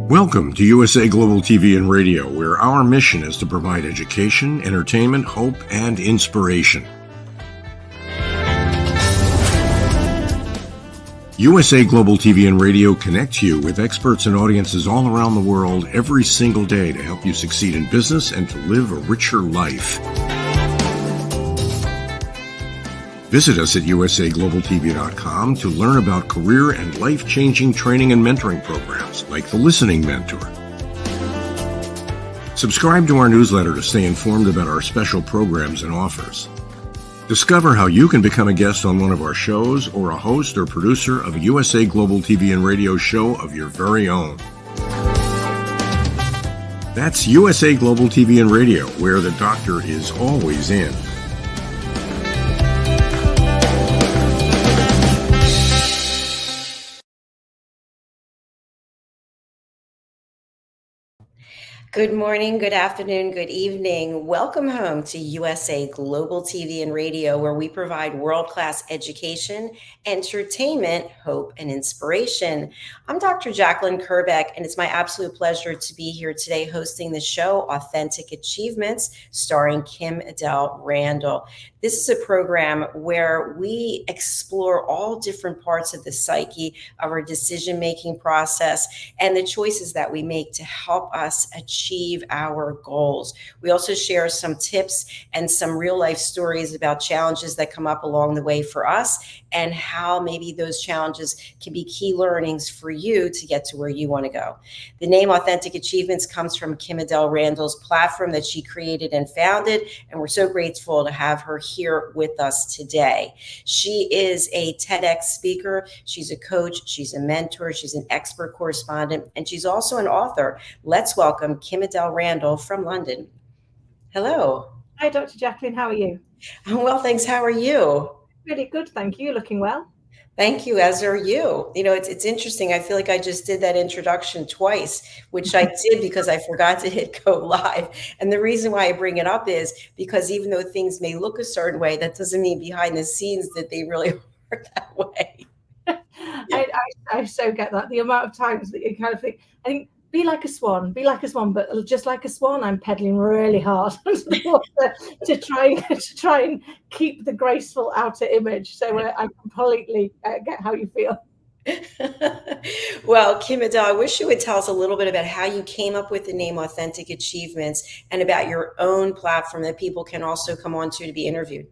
Welcome to USA Global TV and Radio, where our mission is to provide education, entertainment, hope, and inspiration. USA Global TV and Radio connects you with experts and audiences all around the world every single day to help you succeed in business and to live a richer life. Visit us at usaglobaltv.com to learn about career and life-changing training and mentoring programs like the Listening Mentor. Subscribe to our newsletter to stay informed about our special programs and offers. Discover how you can become a guest on one of our shows or a host or producer of a USA Global TV and Radio show of your very own. That's USA Global TV and Radio, where the doctor is always in. Good morning, good afternoon, good evening. Welcome home to USA Global TV and Radio, where we provide world-class education, entertainment, hope, and inspiration. I'm Dr. Jacqueline Kerbeck, and it's my absolute pleasure to be here today hosting the show Authentic Achievements, starring KIM-ADELE Randall. This is a program where we explore all different parts of the psyche of our decision-making process and the choices that we make to help us achieve our goals. We also share some tips and some real-life stories about challenges that come up along the way for us and how maybe those challenges can be key learnings for you to get to where you want to go. The name Authentic Achievements comes from KIM-ADELE Randall's platform that she created and founded, and we're so grateful to have her here with us today. She is a TEDx speaker, she's a coach, she's a mentor, she's an expert correspondent, and she's also an author. Let's welcome KIM-ADELE Randall from London. Hello. Hi, Dr. Jacqueline. How are you? I'm well, thanks. How are you? Really good, thank you. Looking well. Thank you, as are you. You know, it's interesting. I feel like I just did that introduction twice, which I did because I forgot to hit go live. And the reason why I bring it up is because even though things may look a certain way, that doesn't mean behind the scenes that they really are that way. I so get that. The amount of times that you kind of think, I think, be like a swan, but just like a swan, I'm pedaling really hard under the water to try and keep the graceful outer image. So I completely get how you feel. Well, KIM-ADELE, I wish you would tell us a little bit about how you came up with the name Authentic Achievements and about your own platform that people can also come on to be interviewed.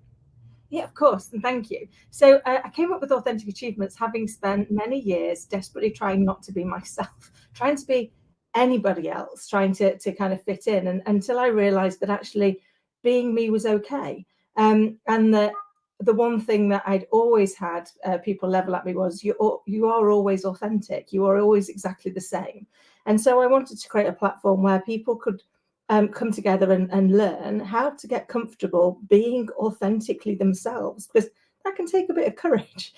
Yeah, of course, and thank you. So I came up with Authentic Achievements having spent many years desperately trying not to be myself, trying to be anybody else, trying to kind of fit in, and until I realized that actually being me was okay. And the one thing that I'd always had people level at me was you are always authentic, you are always exactly the same. And so I wanted to create a platform where people could come together and learn how to get comfortable being authentically themselves, because that can take a bit of courage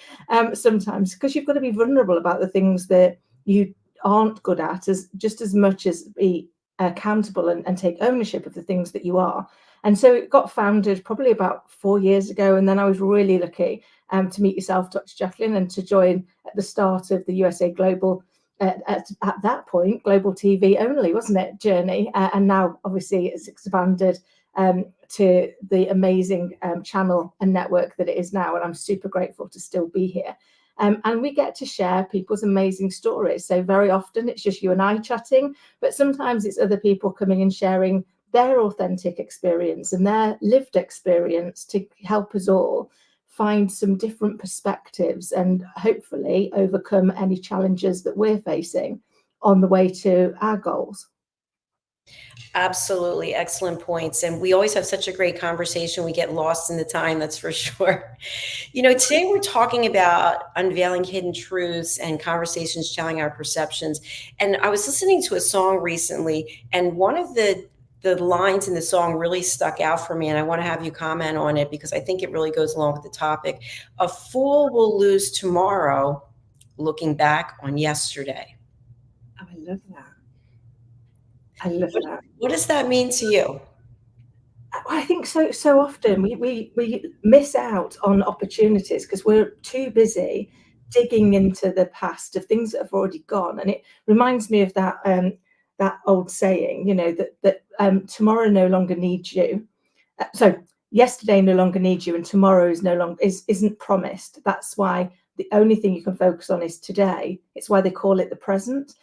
sometimes, because you've got to be vulnerable about the things that you aren't good at, as much as be accountable and take ownership of the things that you are. And so it got founded probably about 4 years ago. And then I was really lucky to meet yourself, Dr. Jacqueline, and to join at the start of the USA Global, at that point, Global TV only, wasn't it, journey? And now, obviously, it's expanded to the amazing channel and network that it is now. And I'm super grateful to still be here. And we get to share people's amazing stories. So very often it's just you and I chatting, but sometimes it's other people coming and sharing their authentic experience and their lived experience to help us all find some different perspectives and hopefully overcome any challenges that we're facing on the way to our goals. Absolutely. Excellent points. And we always have such a great conversation. We get lost in the time, that's for sure. Today we're talking about unveiling hidden truths and conversations challenging our perceptions. And I was listening to a song recently, and one of the lines in the song really stuck out for me. And I want to have you comment on it because I think it really goes along with the topic. A fool will lose tomorrow looking back on yesterday. Oh, I love that. I love that. What does that mean to you? I think so often we miss out on opportunities because we're too busy digging into the past of things that have already gone. And it reminds me of that old saying, that tomorrow no longer needs you. So yesterday no longer needs you, and tomorrow isn't promised. That's why the only thing you can focus on is today. It's why they call it the present.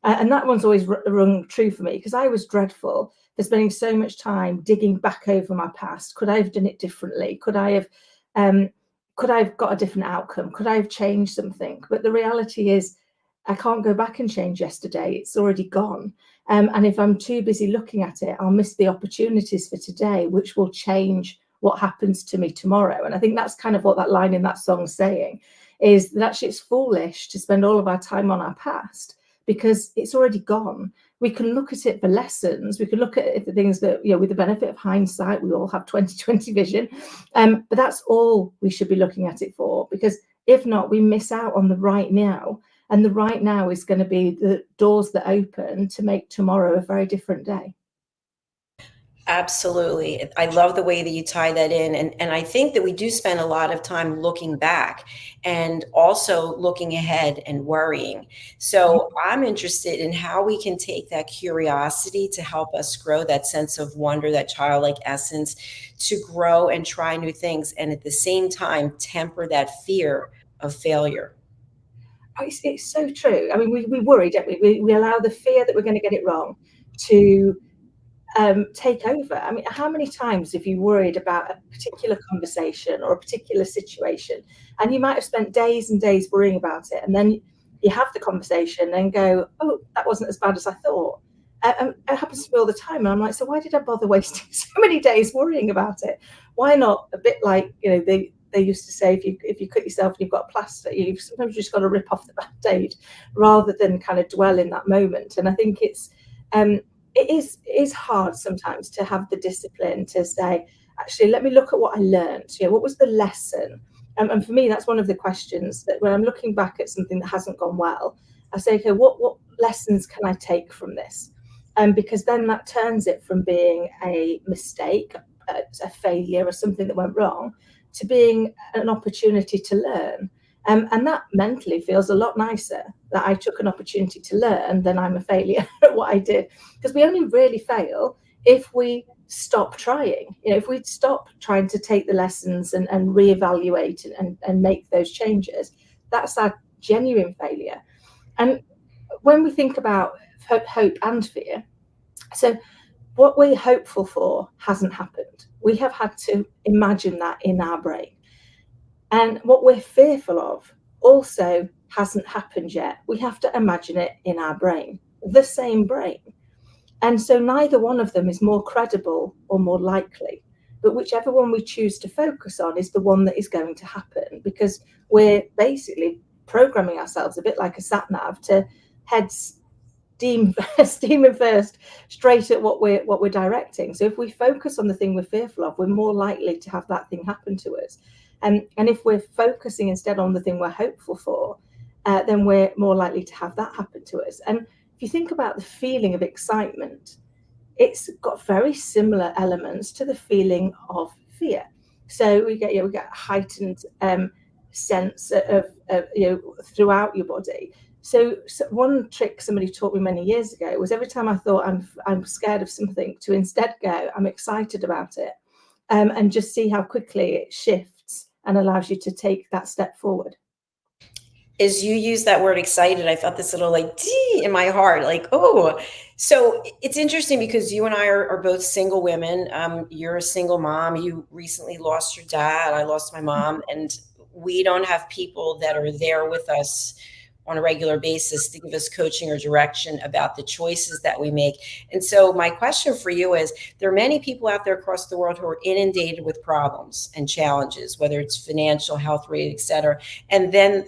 And that one's always rung true for me because I was dreadful for spending so much time digging back over my past. Could I have done it differently? Could I have got a different outcome? Could I have changed something? But the reality is I can't go back and change yesterday. It's already gone. And if I'm too busy looking at it, I'll miss the opportunities for today, which will change what happens to me tomorrow. And I think that's kind of what that line in that song's saying, is that actually it's foolish to spend all of our time on our past because it's already gone. We can look at it for lessons. We can look at it for things that, with the benefit of hindsight, we all have 20/20 vision. But that's all we should be looking at it for, because if not, we miss out on the right now. And the right now is going to be the doors that open to make tomorrow a very different day. Absolutely. I love the way that you tie that in. And I think that we do spend a lot of time looking back and also looking ahead and worrying. So I'm interested in how we can take that curiosity to help us grow that sense of wonder, that childlike essence, to grow and try new things. And at the same time, temper that fear of failure. It's so true. I mean, we worry, don't we? We allow the fear that we're going to get it wrong to take over. I mean, how many times have you worried about a particular conversation or a particular situation, and you might have spent days and days worrying about it, and then you have the conversation and go, oh, that wasn't as bad as I thought. It happens to me all the time, and I'm like, so why did I bother wasting so many days worrying about it? Why not, a bit like, they used to say, if you cut yourself and you've got a plaster, you've sometimes just got to rip off the Band-Aid rather than kind of dwell in that moment. And I think it is hard sometimes to have the discipline to say, actually, let me look at what I learned. What was the lesson? And for me, that's one of the questions that when I'm looking back at something that hasn't gone well, I say, okay, what lessons can I take from this? Because then that turns it from being a mistake, a failure, or something that went wrong, to being an opportunity to learn. And that mentally feels a lot nicer, that I took an opportunity to learn than I'm a failure at what I did. Because we only really fail if we stop trying. If we stop trying to take the lessons and reevaluate and make those changes, that's our genuine failure. And when we think about hope and fear, so what we're hopeful for hasn't happened. We have had to imagine that in our brain. And what we're fearful of also hasn't happened yet. We have to imagine it in our brain, the same brain. And so neither one of them is more credible or more likely. But whichever one we choose to focus on is the one that is going to happen, because we're basically programming ourselves a bit like a sat nav to head steaming first straight at what we're directing. So if we focus on the thing we're fearful of, we're more likely to have that thing happen to us. And if we're focusing instead on the thing we're hopeful for, then we're more likely to have that happen to us. And if you think about the feeling of excitement, it's got very similar elements to the feeling of fear. So we get heightened sense of throughout your body. So one trick somebody taught me many years ago was every time I thought I'm scared of something, to instead go, I'm excited about it, and just see how quickly it shifts and allows you to take that step forward. As you use that word excited, I felt this little like dee in my heart, like, oh. So it's interesting because you and I are both single women. You're a single mom. You recently lost your dad. I lost my mom. And we don't have people that are there with us on a regular basis to give us coaching or direction about the choices that we make. And so my question for you is, there are many people out there across the world who are inundated with problems and challenges, whether it's financial, health related, et cetera. And then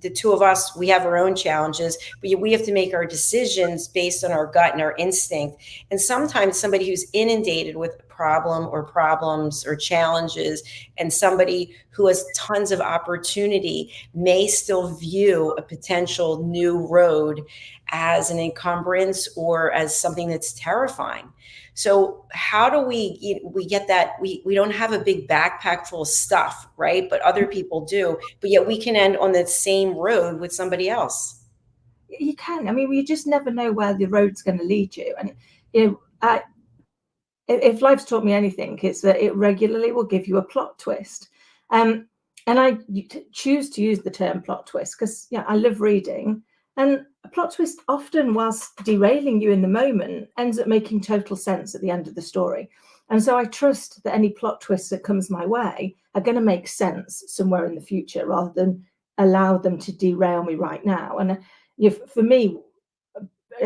the two of us, we have our own challenges, but we have to make our decisions based on our gut and our instinct. And sometimes somebody who's inundated with a problem or problems or challenges, and somebody who has tons of opportunity may still view a potential new road as an encumbrance or as something that's terrifying. So how do we get that? We don't have a big backpack full of stuff, right? But other people do, but yet we can end on the same road with somebody else. You can. I mean, you just never know where the road's going to lead you. And if life's taught me anything, it's that it regularly will give you a plot twist. And I choose to use the term plot twist because I love reading. And a plot twist often, whilst derailing you in the moment, ends up making total sense at the end of the story. And so I trust that any plot twists that comes my way are going to make sense somewhere in the future rather than allow them to derail me right now. And for me,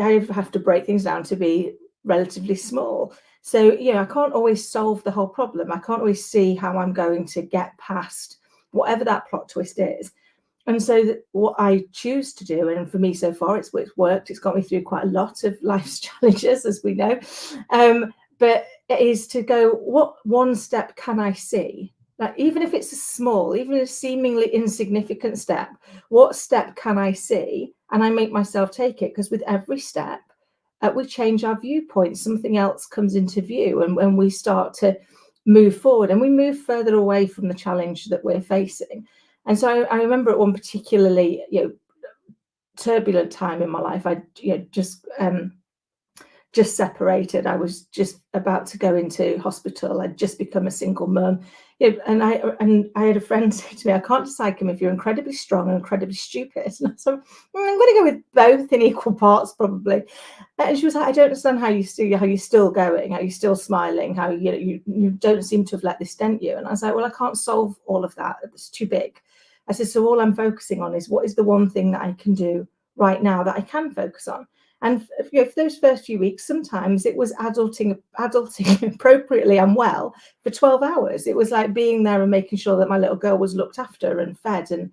I have to break things down to be relatively small. So, I can't always solve the whole problem. I can't always see how I'm going to get past whatever that plot twist is. And so what I choose to do, and for me so far, it's worked. It's got me through quite a lot of life's challenges, as we know. But it is to go, what one step can I see? Like, even if it's a small, even a seemingly insignificant step, what step can I see? And I make myself take it, because with every step, we change our viewpoint. Something else comes into view, and when we start to move forward and we move further away from the challenge that we're facing. And so I remember at one particularly, turbulent time in my life, I just separated. I was just about to go into hospital. I'd just become a single mum. And I had a friend say to me, I can't decide, Kim, if you're incredibly strong and incredibly stupid. And so I'm going to go with both in equal parts, probably. And she was like, I don't understand how you're still going, how you're still smiling, how you don't seem to have let this dent you. And I was like, well, I can't solve all of that. It's too big. I said, so all I'm focusing on is what is the one thing that I can do right now that I can focus on. And for those first few weeks, sometimes it was adulting appropriately and well for 12 hours. It was like being there and making sure that my little girl was looked after and fed and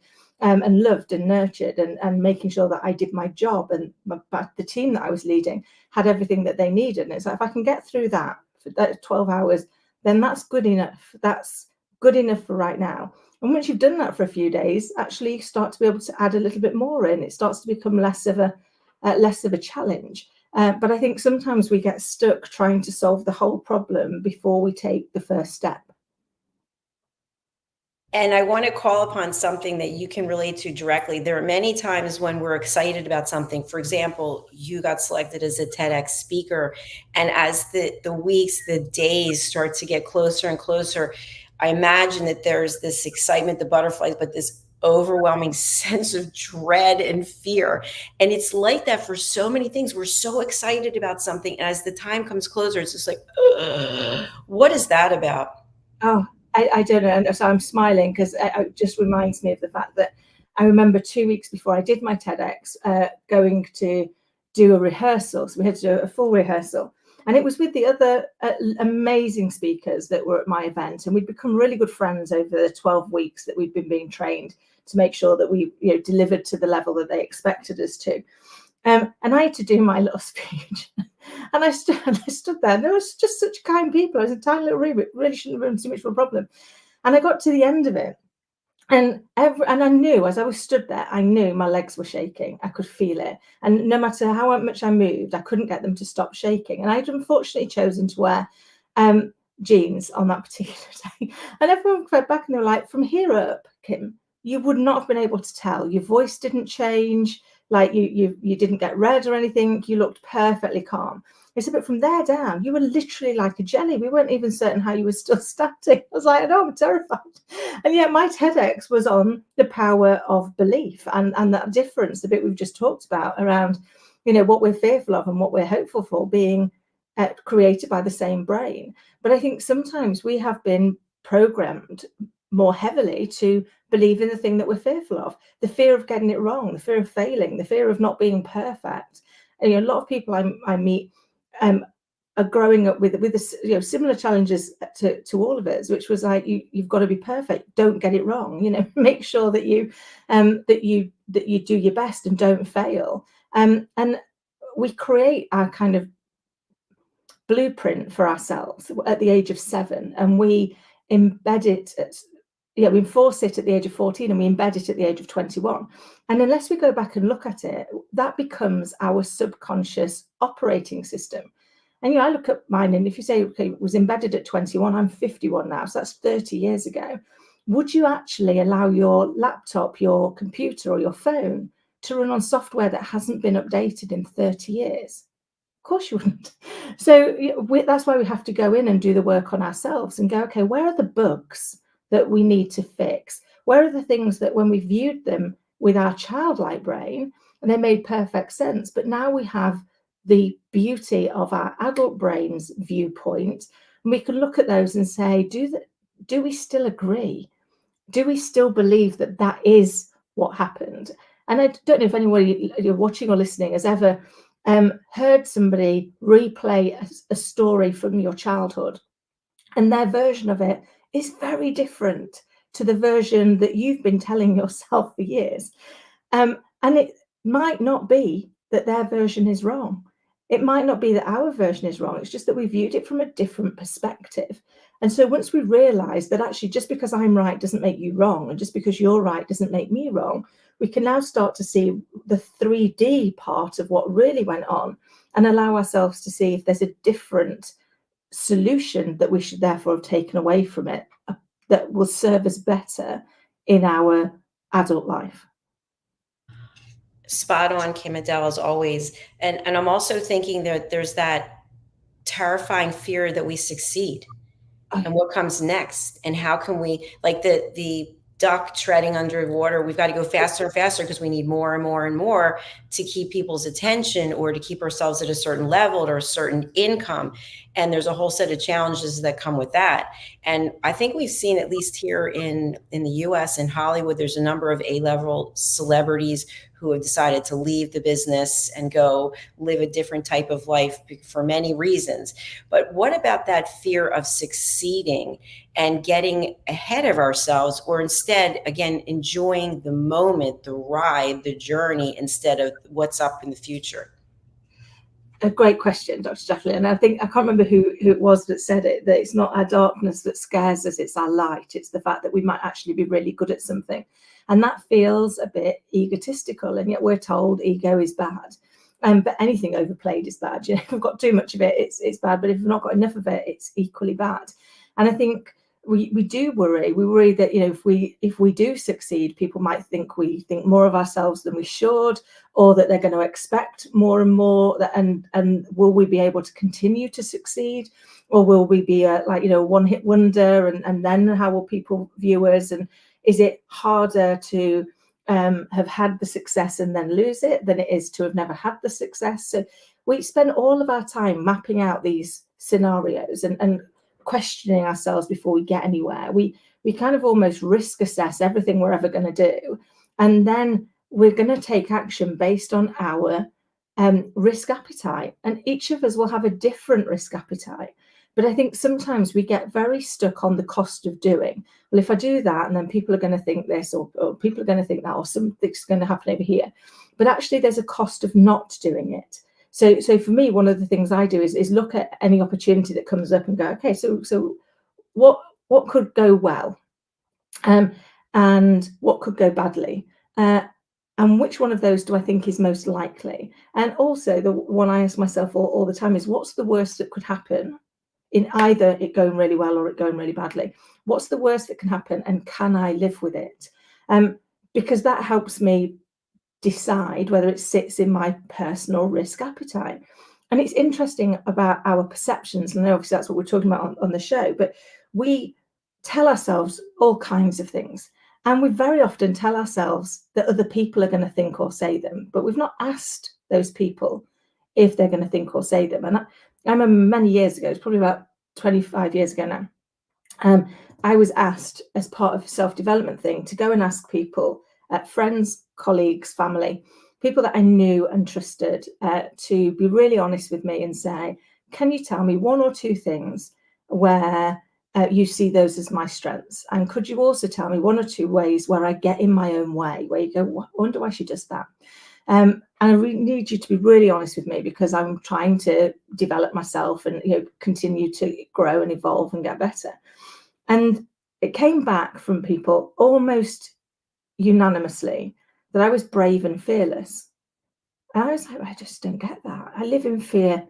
loved and nurtured, and making sure that I did my job, and the team that I was leading had everything that they needed. And it's like, if I can get through that for that 12 hours, then that's good enough. That's good enough for right now. And once you've done that for a few days, actually you start to be able to add a little bit more in. It starts to become less of a challenge. But I think sometimes we get stuck trying to solve the whole problem before we take the first step. And I want to call upon something that you can relate to directly. There are many times when we're excited about something. For example, you got selected as a TEDx speaker. And as the weeks, the days start to get closer and closer, I imagine that there's this excitement, the butterflies, but this overwhelming sense of dread and fear. And it's like that for so many things. We're so excited about something, and as the time comes closer, it's just like, what is that about? Oh, I don't know. And so I'm smiling because it just reminds me of the fact that I remember 2 weeks before I did my TEDx, going to do a rehearsal. So we had to do a full rehearsal. And it was with the other amazing speakers that were at my event. And we'd become really good friends over the 12 weeks that we'd been being trained to make sure that we delivered to the level that they expected us to. And I had to do my little speech. And I stood there, and there was just such kind people. It was a tiny little room. It really shouldn't have been too much of a problem. And I got to the end of it, And I knew, as I was stood there, I knew my legs were shaking. I could feel it. And no matter how much I moved, I couldn't get them to stop shaking. And I'd unfortunately chosen to wear jeans on that particular day. And everyone fed back and they were like, from here up, Kim, you would not have been able to tell. Your voice didn't change. Like you didn't get red or anything. You looked perfectly calm. They said, but from there down, you were literally like a jelly. We weren't even certain how you were still standing. I was like, no, I'm terrified. And yet my TEDx was on the power of belief and that difference, the bit we've just talked about around, what we're fearful of and what we're hopeful for being created by the same brain. But I think sometimes we have been programmed more heavily to believe in the thing that we're fearful of, the fear of getting it wrong, the fear of failing, the fear of not being perfect. And a lot of people I meet are growing up with similar challenges to all of us, which was like you've got to be perfect, don't get it wrong, make sure that you do your best and don't fail. And we create our kind of blueprint for ourselves at the age of 7, and we embed it we enforce it at the age of 14 and we embed it at the age of 21. And unless we go back and look at it, that becomes our subconscious operating system. And I look at mine, and if you say, okay, it was embedded at 21, I'm 51 now, so that's 30 years ago. Would you actually allow your laptop, your computer, or your phone to run on software that hasn't been updated in 30 years? Of course you wouldn't. So that's why we have to go in and do the work on ourselves and go, okay, where are the bugs that we need to fix? Where are the things that when we viewed them with our childlike brain, and they made perfect sense, but now we have the beauty of our adult brain's viewpoint, and we can look at those and say, do we still agree? Do we still believe that that is what happened? And I don't know if anybody you're watching or listening has ever heard somebody replay a story from your childhood, and their version of it is very different to the version that you've been telling yourself for years. And it might not be that their version is wrong. It might not be that our version is wrong. It's just that we viewed it from a different perspective. And so once we realize that actually just because I'm right doesn't make you wrong, and just because you're right doesn't make me wrong, we can now start to see the 3D part of what really went on and allow ourselves to see if there's a different solution that we should therefore have taken away from it that will serve us better in our adult life. Spot on, KIM-ADELE, as always. And I'm also thinking that there's that terrifying fear that we succeed and what comes next, and how can we, like the duck treading underwater, we've got to go faster and faster because we need more and more and more to keep people's attention or to keep ourselves at a certain level or a certain income. And there's a whole set of challenges that come with that. And I think we've seen, at least here in the US and Hollywood, there's a number of A-level celebrities who have decided to leave the business and go live a different type of life for many reasons. But what about that fear of succeeding and getting ahead of ourselves, or instead, again, enjoying the moment, the ride, the journey, instead of what's up in the future? A great question, Dr. Jeffley. And I think, I can't remember who it was that said it, that it's not our darkness that scares us, it's our light. It's the fact that we might actually be really good at something. And that feels a bit egotistical. And yet we're told ego is bad. But anything overplayed is bad. If we've got too much of it, it's bad. But if we've not got enough of it, it's equally bad. And I think we do worry. We worry that, if we do succeed, people might think we think more of ourselves than we should, or that they're going to expect more and more. And will we be able to continue to succeed, or will we be a one-hit wonder? And then how will people view us? And is it harder to have had the success and then lose it than it is to have never had the success? So we spend all of our time mapping out these scenarios and questioning ourselves before we get anywhere. We kind of almost risk assess everything we're ever going to do, and then we're going to take action based on our risk appetite. And each of us will have a different risk appetite. But I think sometimes we get very stuck on the cost of doing. Well, if I do that, and then people are going to think this, or people are going to think that, or something's going to happen over here. But actually, there's a cost of not doing it. So for me, one of the things I do is look at any opportunity that comes up and go, okay, so what could go well? and what could go badly. And which one of those do I think is most likely? And also the one I ask myself all the time is, what's the worst that could happen in either it going really well or it going really badly? What's the worst that can happen, and can I live with it? Because that helps me decide whether it sits in my personal risk appetite. And it's interesting about our perceptions, and obviously that's what we're talking about on the show, but we tell ourselves all kinds of things. And we very often tell ourselves that other people are going to think or say them, but we've not asked those people if they're going to think or say them. And I remember many years ago, it's probably about 25 years ago now, I was asked as part of a self-development thing to go and ask people, friends, colleagues, family, people that I knew and trusted, to be really honest with me and say, can you tell me one or two things where you see those as my strengths? And could you also tell me one or two ways where I get in my own way, where you go, I wonder why she does that? And I really need you to be really honest with me, because I'm trying to develop myself and continue to grow and evolve and get better. And it came back from people almost unanimously that I was brave and fearless. And I was like, I just don't get that. I live in fear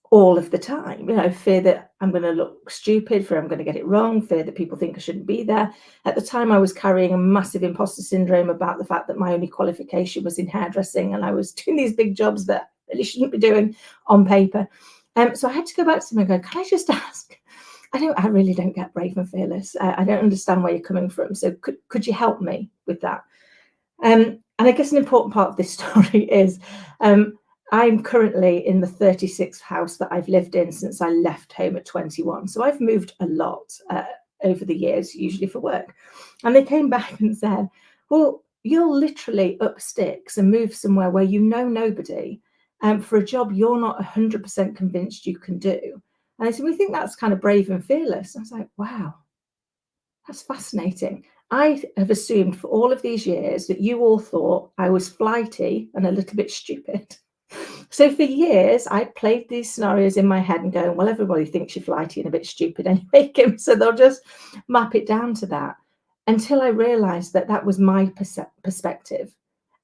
all of the time, fear that I'm going to look stupid, fear I'm going to get it wrong, fear that people think I shouldn't be there. At the time, I was carrying a massive imposter syndrome about the fact that my only qualification was in hairdressing, and I was doing these big jobs that I really shouldn't be doing on paper. So I had to go back to them and go, can I just ask? I really don't get brave and fearless. I don't understand where you're coming from. So could you help me with that? And I guess an important part of this story is I'm currently in the 36th house that I've lived in since I left home at 21. So I've moved a lot over the years, usually for work. And they came back and said, well, you'll literally up sticks and move somewhere where you know nobody for a job you're not 100% convinced you can do. And I said, we think that's kind of brave and fearless. I was like, wow, that's fascinating. I have assumed for all of these years that you all thought I was flighty and a little bit stupid. So for years, I played these scenarios in my head and going, well, everybody thinks you're flighty and a bit stupid anyway, Kim, so they'll just map it down to that, until I realized that that was my perspective.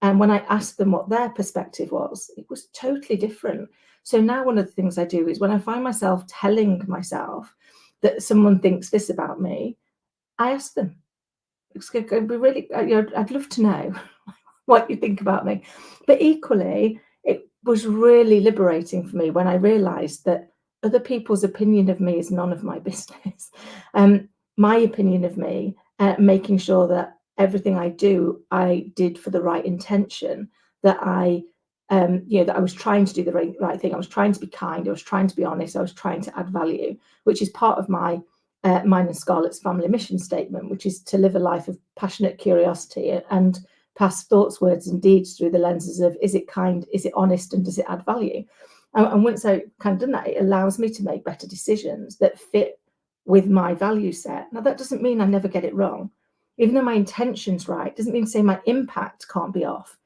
And when I asked them what their perspective was, it was totally different. So now one of the things I do is when I find myself telling myself that someone thinks this about me, I ask them. It's going to be really, I'd love to know what you think about me. But equally, it was really liberating for me when I realized that other people's opinion of me is none of my business. My opinion of me, making sure that everything I do, I did for the right intention, that that I was trying to do the right thing. I was trying to be kind. I was trying to be honest. I was trying to add value, which is part of my mine and Scarlett's family mission statement, which is to live a life of passionate curiosity and pass thoughts, words, and deeds through the lenses of, is it kind, is it honest, and does it add value? And once I kind of done that, it allows me to make better decisions that fit with my value set. Now, that doesn't mean I never get it wrong. Even though my intention's right, doesn't mean to say my impact can't be off.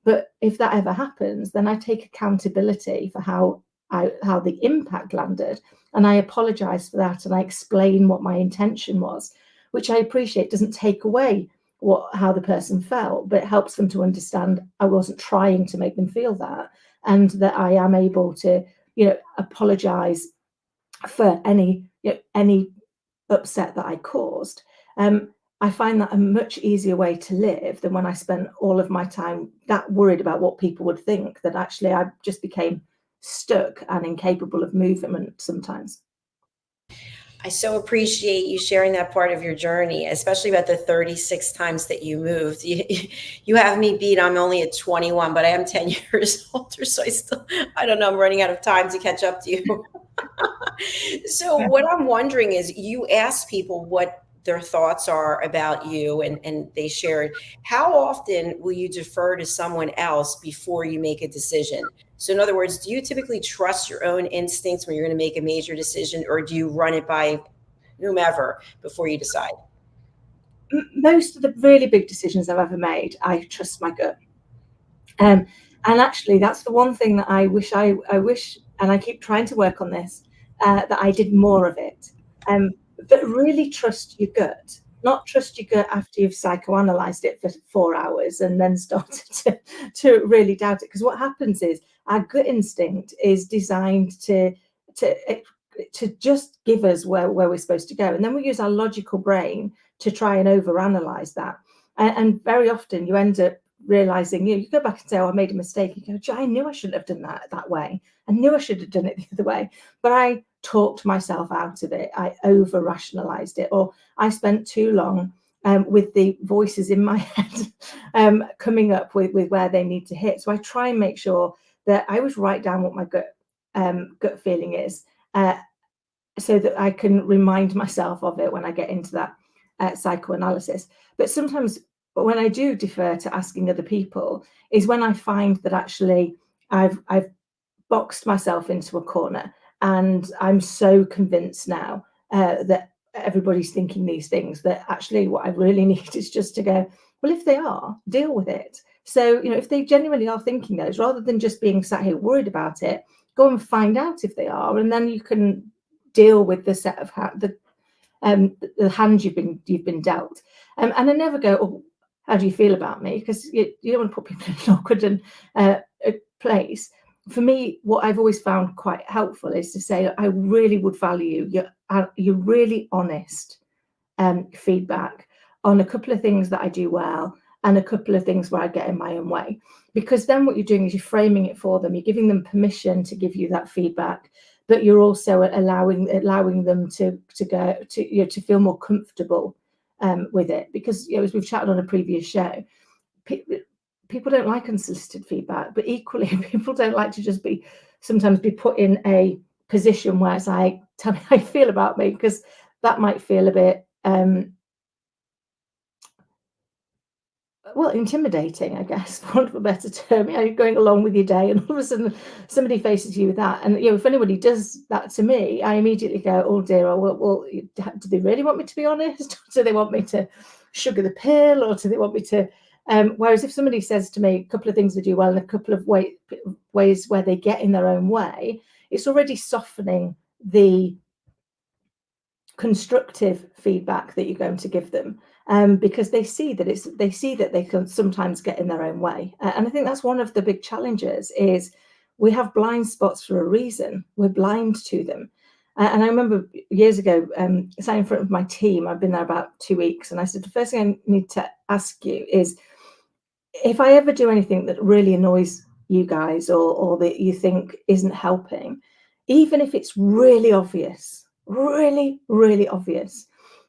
But if that ever happens, then I take accountability for how the impact landed, and I apologize for that, and I explain what my intention was, which I appreciate doesn't take away how the person felt, but it helps them to understand I wasn't trying to make them feel that, and that I am able to apologize for any upset that I caused. I find that a much easier way to live than when I spent all of my time that worried about what people would think, that actually I just became stuck and incapable of movement sometimes. I so appreciate you sharing that part of your journey, especially about the 36 times that you moved. You have me beat. I'm only at 21, but I am 10 years older. So I don't know, I'm running out of time to catch up to you. So what I'm wondering is, you ask people what their thoughts are about you, and they share it. How often will you defer to someone else before you make a decision? So in other words, do you typically trust your own instincts when you're going to make a major decision, or do you run it by whomever before you decide? Most of the really big decisions I've ever made, I trust my gut. And actually, that's the one thing that I wish, and I keep trying to work on this, that I did more of it. But really trust your gut. not trust your gut after you've psychoanalyzed it for 4 hours and then started to really doubt it. Because what happens is our gut instinct is designed to just give us where we're supposed to go. And then we use our logical brain to try and overanalyze that. And very often you end up realizing, you go back and say, oh, I made a mistake. You go, I knew I shouldn't have done that way. I knew I should have done it the other way. But I talked myself out of it. I over rationalized it, or I spent too long with the voices in my head coming up with where they need to hit. So I try and make sure that I always write down what my gut feeling is, so that I can remind myself of it when I get into that psychoanalysis. But sometimes when I do defer to asking other people is when I find that actually I've boxed myself into a corner, and I'm so convinced now that everybody's thinking these things, that actually what I really need is just to go, well, if they are, deal with it. So, if they genuinely are thinking those, rather than just being sat here worried about it, go and find out if they are, and then you can deal with the set of the hand you've been dealt. And I never go, oh, how do you feel about me? Because you don't want to put people in an awkward place. For me, what I've always found quite helpful is to say, I really would value your really honest feedback on a couple of things that I do well and a couple of things where I get in my own way. Because then what you're doing is you're framing it for them. You're giving them permission to give you that feedback, but you're also allowing them to go to feel more comfortable with it. Because as we've chatted on a previous show, people don't like unsolicited feedback, but equally people don't like to sometimes be put in a position where it's like, tell me how you feel about me, because that might feel a bit intimidating, I guess, for want of a better term. You're going along with your day and all of a sudden somebody faces you with that. And if anybody does that to me, I immediately go, oh dear, well, do they really want me to be honest? Do they want me to sugar the pill, or do they want me to whereas if somebody says to me a couple of things they do well and a couple of ways where they get in their own way, it's already softening the constructive feedback that you're going to give them, because they see that they can sometimes get in their own way. And I think that's one of the big challenges, is we have blind spots for a reason. We're blind to them. And I remember years ago, sat in front of my team. I've been there about 2 weeks, and I said, the first thing I need to ask you is, if I ever do anything that really annoys you guys, or that you think isn't helping, even if it's really obvious, really, really obvious,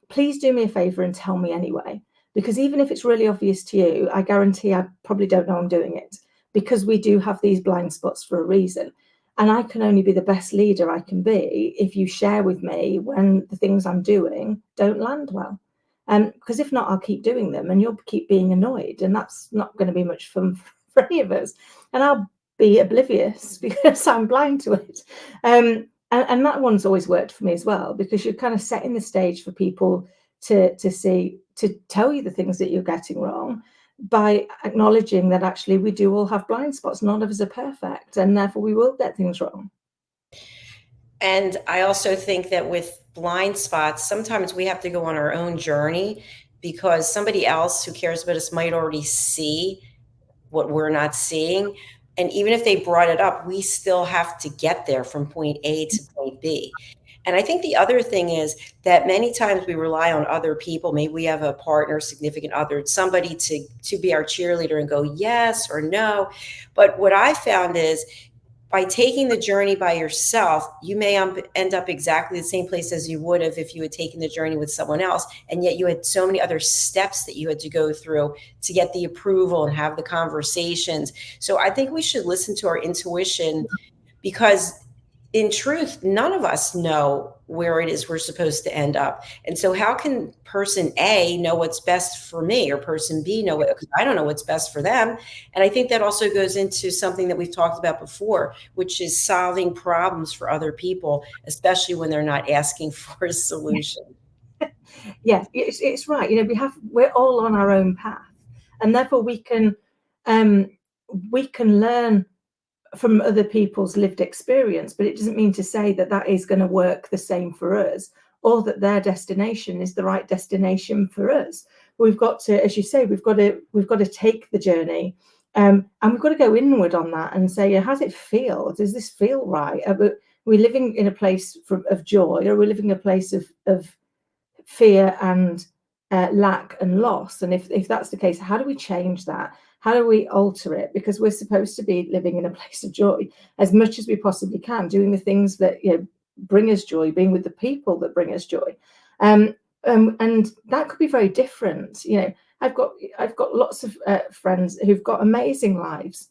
please do me a favor and tell me anyway. Because even if it's really obvious to you, I guarantee I probably don't know I'm doing it, because we do have these blind spots for a reason. And I can only be the best leader I can be if you share with me when the things I'm doing don't land well. Because if not, I'll keep doing them and you'll keep being annoyed, and that's not going to be much fun for any of us. And I'll be oblivious because I'm blind to it. And that one's always worked for me as well, because you're kind of setting the stage for people to tell you the things that you're getting wrong, by acknowledging that actually we do all have blind spots. None of us are perfect, and therefore we will get things wrong. And I also think that with blind spots, sometimes we have to go on our own journey, because somebody else who cares about us might already see what we're not seeing. And even if they brought it up, we still have to get there from point A to point B. And I think the other thing is that many times we rely on other people. Maybe we have a partner, significant other, somebody to be our cheerleader and go yes or no. But what I found is, by taking the journey by yourself, you may end up exactly the same place as you would have if you had taken the journey with someone else. And yet you had so many other steps that you had to go through to get the approval and have the conversations. So I think we should listen to our intuition, because in truth, none of us know where it is we're supposed to end up. And so how can person A know what's best for me, or person B know what, because I don't know what's best for them. And I think that also goes into something that we've talked about before, which is solving problems for other people, especially when they're not asking for a solution. Yeah, it's right. We're all on our own path, and therefore we can learn from other people's lived experience, but it doesn't mean to say that is going to work the same for us, or that their destination is the right destination for us. We've got to, as you say, we've got to take the journey, and we've got to go inward on that and say, how does it feel? Does this feel right? Are we living in a place of joy, or are we living in a place of fear and lack and loss? And if that's the case, how do we change that? How do we alter it? Because we're supposed to be living in a place of joy as much as we possibly can, doing the things that bring us joy, being with the people that bring us joy, and that could be very different. I've got lots of friends who've got amazing lives,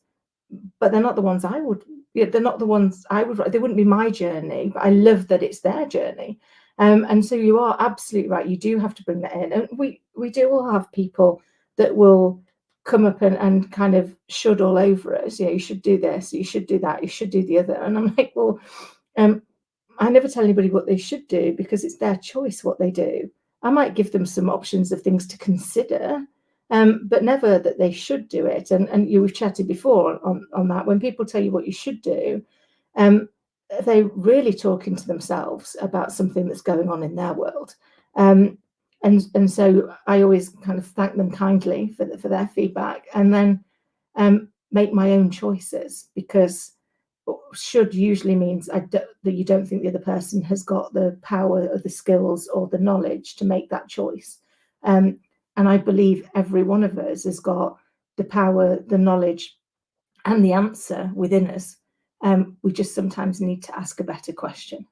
but they're not the ones I would. They're not the ones I would. They wouldn't be my journey, but I love that it's their journey. And so you are absolutely right. You do have to bring that in, and we do all have people that will come up and kind of should all over us. You should do this, you should do that, you should do the other. And I'm like, well, I never tell anybody what they should do, because it's their choice what they do. I might give them some options of things to consider, but never that they should do it. And we've chatted before on that. When people tell you what you should do, they're really talking to themselves about something that's going on in their world. And so I always kind of thank them kindly for their feedback, and then make my own choices, because should usually means that you don't think the other person has got the power or the skills or the knowledge to make that choice. And I believe every one of us has got the power, the knowledge, and the answer within us. We just sometimes need to ask a better question.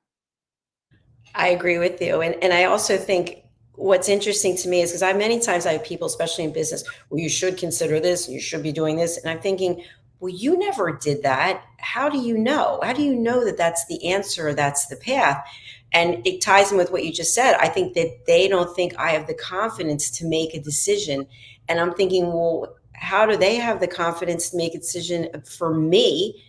I agree with you. And I also think what's interesting to me is, because many times I have people, especially in business, well, you should consider this, you should be doing this. And I'm thinking, well, you never did that. How do you know? How do you know that that's the answer, that's the path? And it ties in with what you just said. I think that they don't think I have the confidence to make a decision. And I'm thinking, well, how do they have the confidence to make a decision for me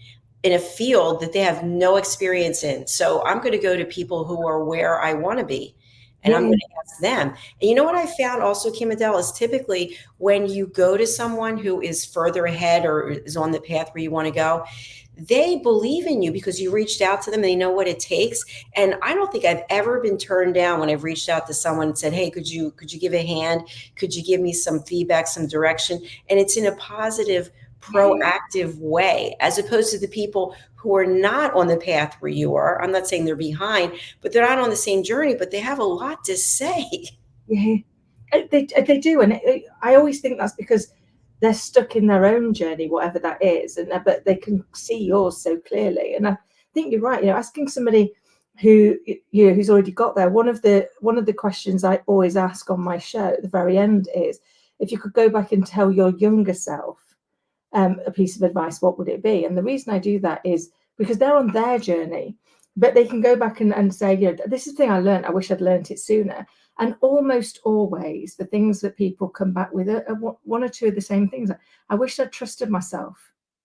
in a field that they have no experience in? So I'm going to go to people who are where I want to be, and I'm going to ask them. And you know what I found also, KIM-ADELE, is typically when you go to someone who is further ahead or is on the path where you want to go, they believe in you because you reached out to them and they know what it takes. And I don't think I've ever been turned down when I've reached out to someone and said, hey, could you give a hand? Could you give me some feedback, some direction? And it's in a positive, proactive way, as opposed to the people who are not on the path where you are. I'm not saying they're behind, but they're not on the same journey, but they have a lot to say. Yeah, they do. And I always think that's because they're stuck in their own journey, whatever that is, but they can see yours so clearly. And I think you're right. Asking somebody who's already got there. One of the questions I always ask on my show at the very end is, if you could go back and tell your younger self a piece of advice, what would it be? And the reason I do that is because they're on their journey, but they can go back and say, this is the thing I learned. I wish I'd learned it sooner. And almost always the things that people come back with are one or two of the same things. I wish I'd trusted myself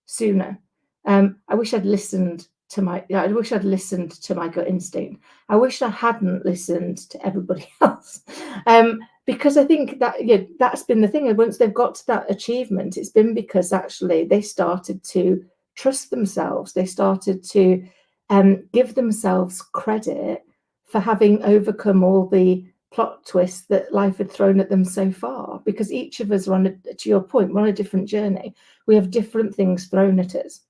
sooner. I wish I'd listened to my gut instinct. I wish I hadn't listened to everybody else. Because I think that that's been the thing. And once they've got to that achievement, it's been because actually they started to trust themselves. They started to give themselves credit for having overcome all the plot twists that life had thrown at them so far. Because each of us are to your point, we're on a different journey. We have different things thrown at us.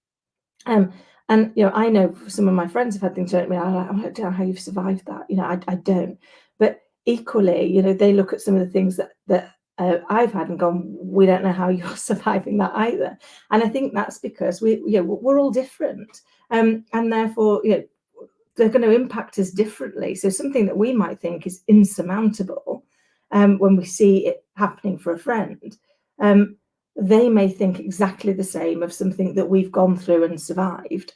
And I know some of my friends have had things thrown at me. I don't know how you've survived that. I don't. But equally, they look at some of the things that I've had and gone, we don't know how you're surviving that either. And I think that's because we're all different, and therefore they're going to impact us differently. So something that we might think is insurmountable, when we see it happening for a friend, they may think exactly the same of something that we've gone through and survived,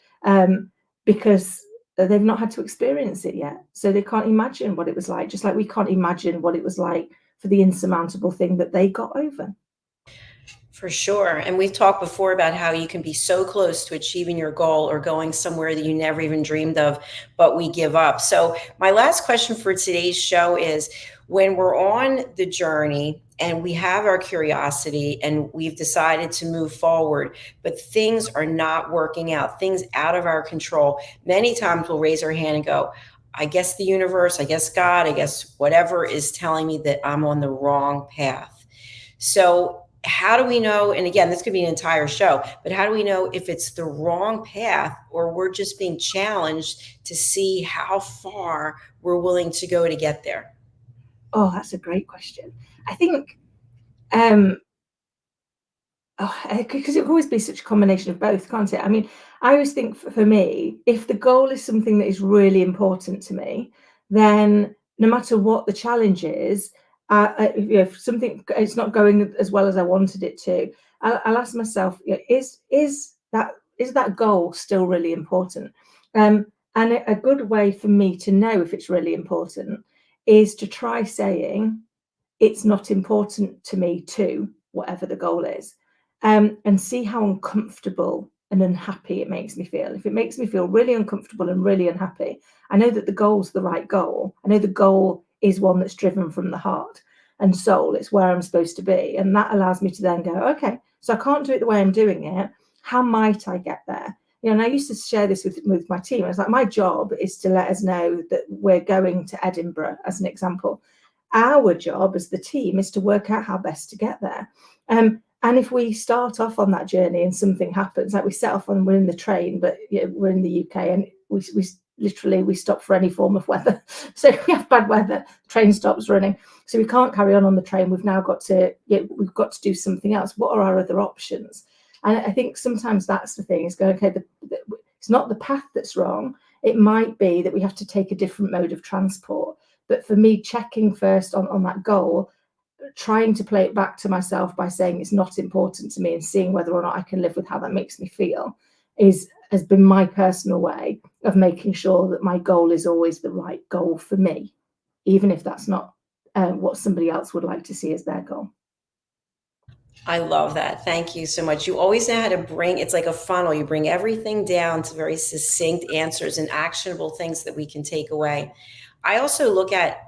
because they've not had to experience it yet. So they can't imagine what it was like, just like we can't imagine what it was like for the insurmountable thing that they got over. For sure. And we've talked before about how you can be so close to achieving your goal or going somewhere that you never even dreamed of, but we give up. So my last question for today's show is, when we're on the journey and we have our curiosity and we've decided to move forward, but things are not working out, things out of our control, many times we'll raise our hand and go, I guess the universe, I guess God, I guess whatever is telling me that I'm on the wrong path. So how do we know? And again, this could be an entire show, but how do we know if it's the wrong path or we're just being challenged to see how far we're willing to go to get there? Oh, that's a great question. I think, because it can always be such a combination of both, can't it? I mean, I always think for me, if the goal is something that is really important to me, then no matter what the challenge is, if something it's not going as well as I wanted it to, I'll ask myself, is that goal still really important? And a good way for me to know if it's really important is to try saying, it's not important to me too, whatever the goal is, and see how uncomfortable and unhappy it makes me feel. If it makes me feel really uncomfortable and really unhappy, I know that the goal's the right goal. I know the goal is one that's driven from the heart and soul. It's where I'm supposed to be. And that allows me to then go, okay, so I can't do it the way I'm doing it. How might I get there? And I used to share this with my team. I was like, my job is to let us know that we're going to Edinburgh, as an example. Our job as the team is to work out how best to get there. And if we start off on that journey and something happens, like we set off and we're in the train, but we're in the UK and we literally stop for any form of weather. So if we have bad weather, the train stops running. So we can't carry on the train. We've now got to do something else. What are our other options? And I think sometimes that's the thing, is going, okay, it's not the path that's wrong. It might be that we have to take a different mode of transport. But for me, checking first on that goal, trying to play it back to myself by saying it's not important to me and seeing whether or not I can live with how that makes me feel has been my personal way of making sure that my goal is always the right goal for me, even if that's not what somebody else would like to see as their goal. I love that. Thank you so much. You always know how to it's like a funnel. You bring everything down to very succinct answers and actionable things that we can take away. I also look at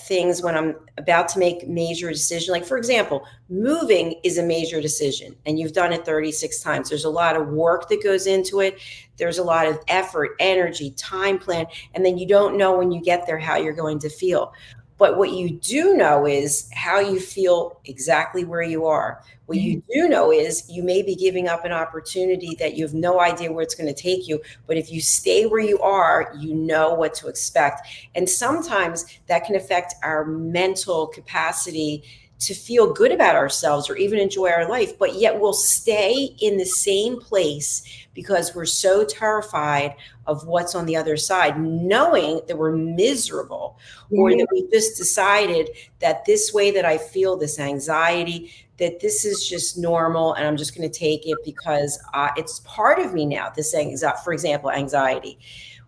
things when I'm about to make major decision. Like, for example, moving is a major decision and you've done it 36 times. There's a lot of work that goes into it. There's a lot of effort, energy, time plan, and then you don't know when you get there how you're going to feel. But what you do know is how you feel exactly where you are. What you do know is you may be giving up an opportunity that you have no idea where it's going to take you. But if you stay where you are, you know what to expect. And sometimes that can affect our mental capacity to feel good about ourselves or even enjoy our life, but yet we'll stay in the same place because we're so terrified of what's on the other side, knowing that we're miserable, or that we just decided that this way that I feel, this anxiety, that this is just normal and I'm just going to take it because it's part of me now, this anxiety, for example, anxiety.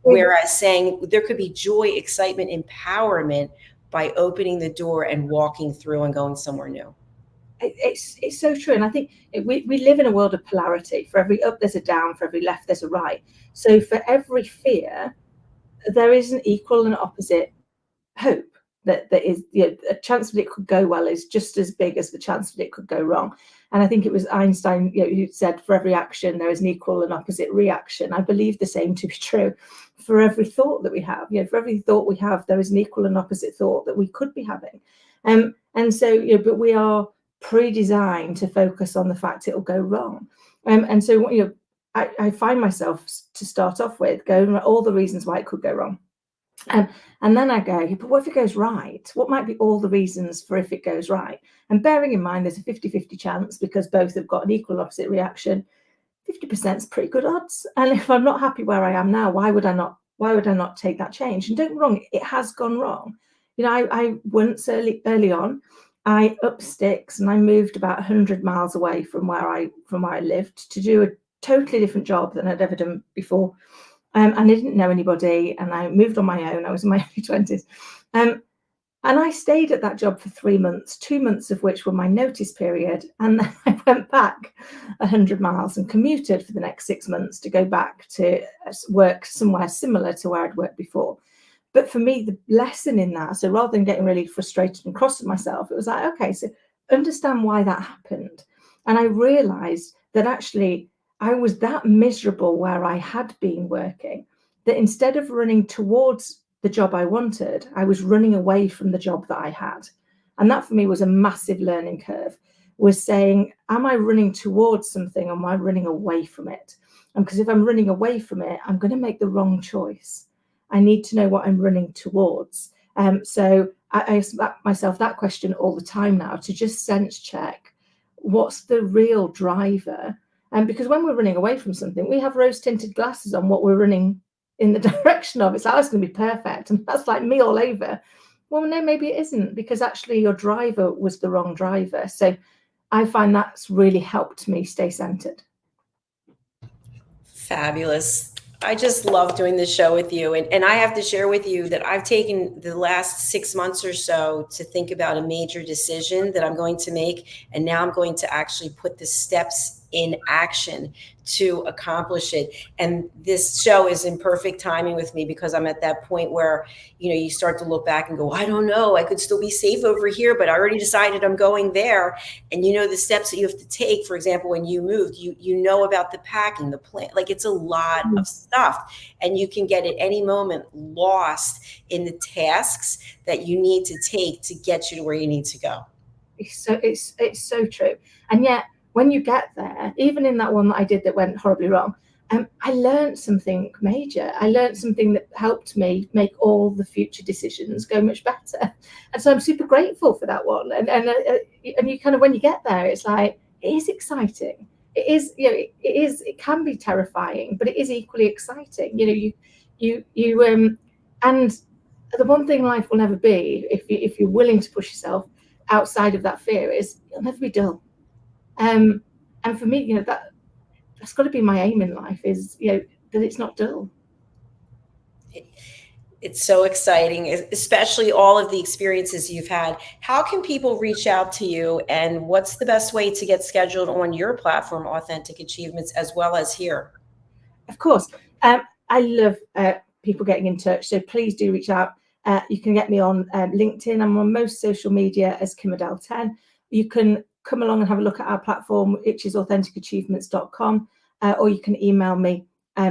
Whereas saying there could be joy, excitement, empowerment by opening the door and walking through and going somewhere new. It's so true. And I think we live in a world of polarity. For every up, there's a down. For every left, there's a right. So for every fear, there is an equal and opposite hope. That is, a chance that it could go well is just as big as the chance that it could go wrong. And I think it was Einstein, who said, for every action, there is an equal and opposite reaction. I believe the same to be true for every thought that we have. For every thought we have, there is an equal and opposite thought that we could be having. And so, but we are pre-designed to focus on the fact it'll go wrong. And so, I find myself to start off with going all the reasons why it could go wrong. And then I go, but what if it goes right? What might be all the reasons for if it goes right? And bearing in mind there's a 50-50 chance because both have got an equal opposite reaction, 50% is pretty good odds. And if I'm not happy where I am now, why would I not take that change? And don't get me wrong, it has gone wrong. I once early on, I upped sticks and I moved about 100 miles away from where I lived to do a totally different job than I'd ever done before. And I didn't know anybody, and I moved on my own. I was in my early 20s. And I stayed at that job for 3 months, 2 months of which were my notice period. And then I went back 100 miles and commuted for the next 6 months to go back to work somewhere similar to where I'd worked before. But for me, the lesson in that, so rather than getting really frustrated and cross with myself, it was like, okay, so understand why that happened. And I realized that actually I was that miserable where I had been working that instead of running towards the job I wanted, I was running away from the job that I had. And that for me was a massive learning curve, was saying, am I running towards something or am I running away from it? And because if I'm running away from it, I'm going to make the wrong choice. I need to know what I'm running towards. So I ask myself that question all the time now, to just sense check what's the real driver. And because when we're running away from something, we have rose tinted glasses on what we're running in the direction of. It's like, oh, it's going to be perfect. And that's like me all over. Well, no, maybe it isn't, because actually your driver was the wrong driver. So I find that's really helped me stay centered. Fabulous. I just love doing this show with you. And I have to share with you that I've taken the last 6 months or so to think about a major decision that I'm going to make. And now I'm going to actually put the steps in action to accomplish it. And this show is in perfect timing with me, because I'm at that point where, you start to look back and go, I don't know, I could still be safe over here, but I already decided I'm going there. And the steps that you have to take. For example, when you moved, you know about the packing, the plan, like it's a lot of stuff, and you can get at any moment lost in the tasks that you need to take to get you to where you need to go. It's so true. And yet when you get there, even in that one that I did that went horribly wrong, I learned something major. I learned something that helped me make all the future decisions go much better. And so I'm super grateful for that one. And you kind of, when you get there, it's like, it is exciting. It is, it can be terrifying, but it is equally exciting. And the one thing life will never be, if you're willing to push yourself outside of that fear, is you'll never be dull. And for me, that's got to be my aim in life, is, that it's not dull. It's so exciting, especially all of the experiences you've had. How can people reach out to you, and what's the best way to get scheduled on your platform, Authentic Achievements, as well as here? Of course. I love people getting in touch, so please do reach out. You can get me on LinkedIn. I'm on most social media as KIM-ADELE 10. You can come along and have a look at our platform, which is authenticachievements.com, or you can email me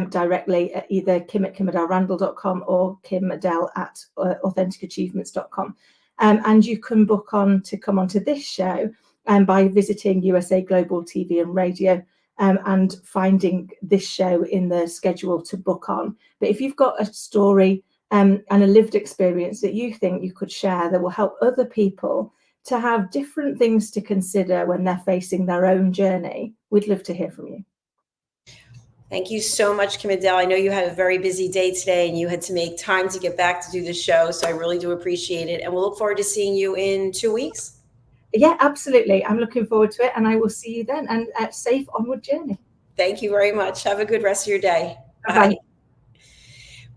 directly at either kim@kimadelerandall.com or kim@authenticachievements.com. And you can book on to come onto this show by visiting USA Global TV and Radio and finding this show in the schedule to book on. But if you've got a story and a lived experience that you think you could share that will help other people to have different things to consider when they're facing their own journey, we'd love to hear from you. Thank you so much, KIM-ADELE. I know you had a very busy day today and you had to make time to get back to do the show, so I really do appreciate it. And we'll look forward to seeing you in 2 weeks. Yeah, absolutely. I'm looking forward to it, and I will see you then, and safe onward journey. Thank you very much. Have a good rest of your day. Bye. Bye.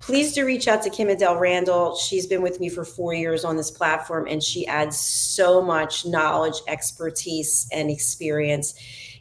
Please do reach out to KIM-ADELE Randall. She's been with me for 4 years on this platform, and she adds so much knowledge, expertise, and experience.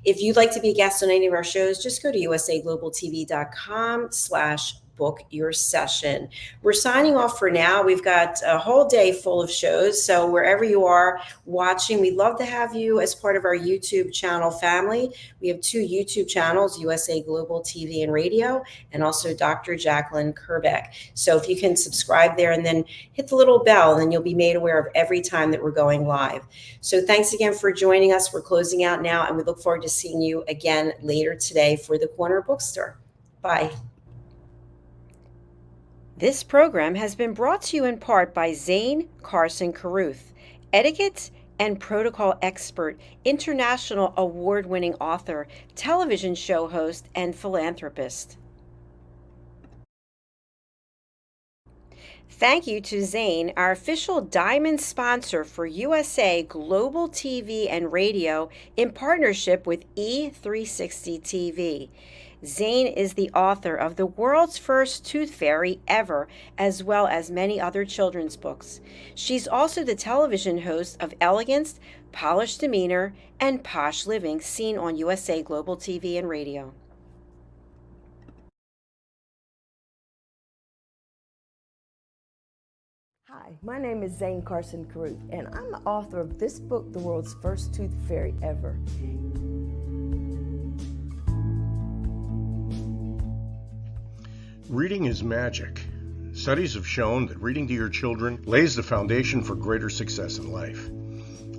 If you'd like to be a guest on any of our shows, just go to usaglobaltv.com/book your session. We're signing off for now. We've got a whole day full of shows. So wherever you are watching, we'd love to have you as part of our YouTube channel family. We have 2 YouTube channels, USA Global TV and Radio, and also Dr. Jacqueline Kerbeck. So if you can subscribe there and then hit the little bell, and then you'll be made aware of every time that we're going live. So thanks again for joining us. We're closing out now, and we look forward to seeing you again later today for the Corner Bookstore. Bye. This program has been brought to you in part by Zane Carson Carruth, etiquette and protocol expert, international award-winning author, television show host, and philanthropist. Thank you to Zane, our official diamond sponsor for USA Global TV and Radio in partnership with E360 TV. Zane is the author of The World's First Tooth Fairy Ever, as well as many other children's books. She's also the television host of Elegance, Polished Demeanor, and Posh Living, seen on USA Global TV and Radio. Hi, my name is Zane Carson Carruth, and I'm the author of this book, The World's First Tooth Fairy Ever. Reading is magic. Studies have shown that reading to your children lays the foundation for greater success in life.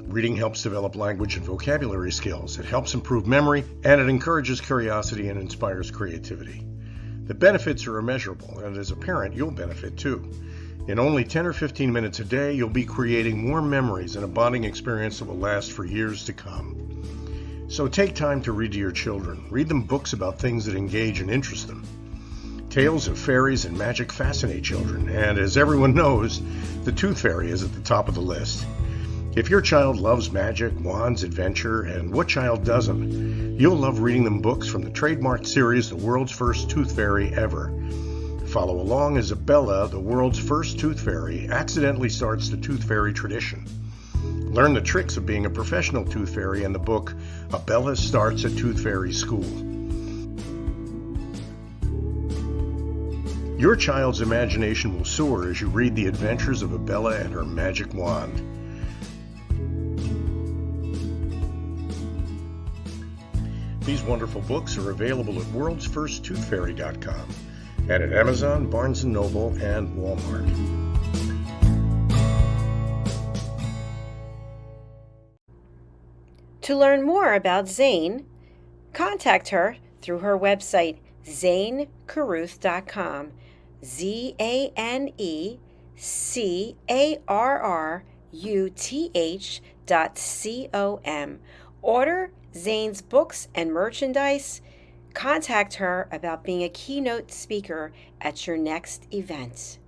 Reading helps develop language and vocabulary skills. It helps improve memory, and it encourages curiosity and inspires creativity. The benefits are immeasurable, and as a parent, you'll benefit too. In only 10 or 15 minutes a day, you'll be creating warm memories and a bonding experience that will last for years to come. So take time to read to your children. Read them books about things that engage and interest them. Tales of fairies and magic fascinate children, and as everyone knows, the Tooth Fairy is at the top of the list. If your child loves magic, wands, adventure, and what child doesn't, you'll love reading them books from the trademarked series, The World's First Tooth Fairy Ever. Follow along as Bella, the world's first tooth fairy, accidentally starts the tooth fairy tradition. Learn the tricks of being a professional tooth fairy in the book, Bella Starts a Tooth Fairy School. Your child's imagination will soar as you read the adventures of Bella and her magic wand. These wonderful books are available at worldsfirsttoothfairy.com and at Amazon, Barnes & Noble, and Walmart. To learn more about Zane, contact her through her website, zanecarruth.com, ZANECARRUTH.com. Order Zane's books and merchandise. Contact her about being a keynote speaker at your next event.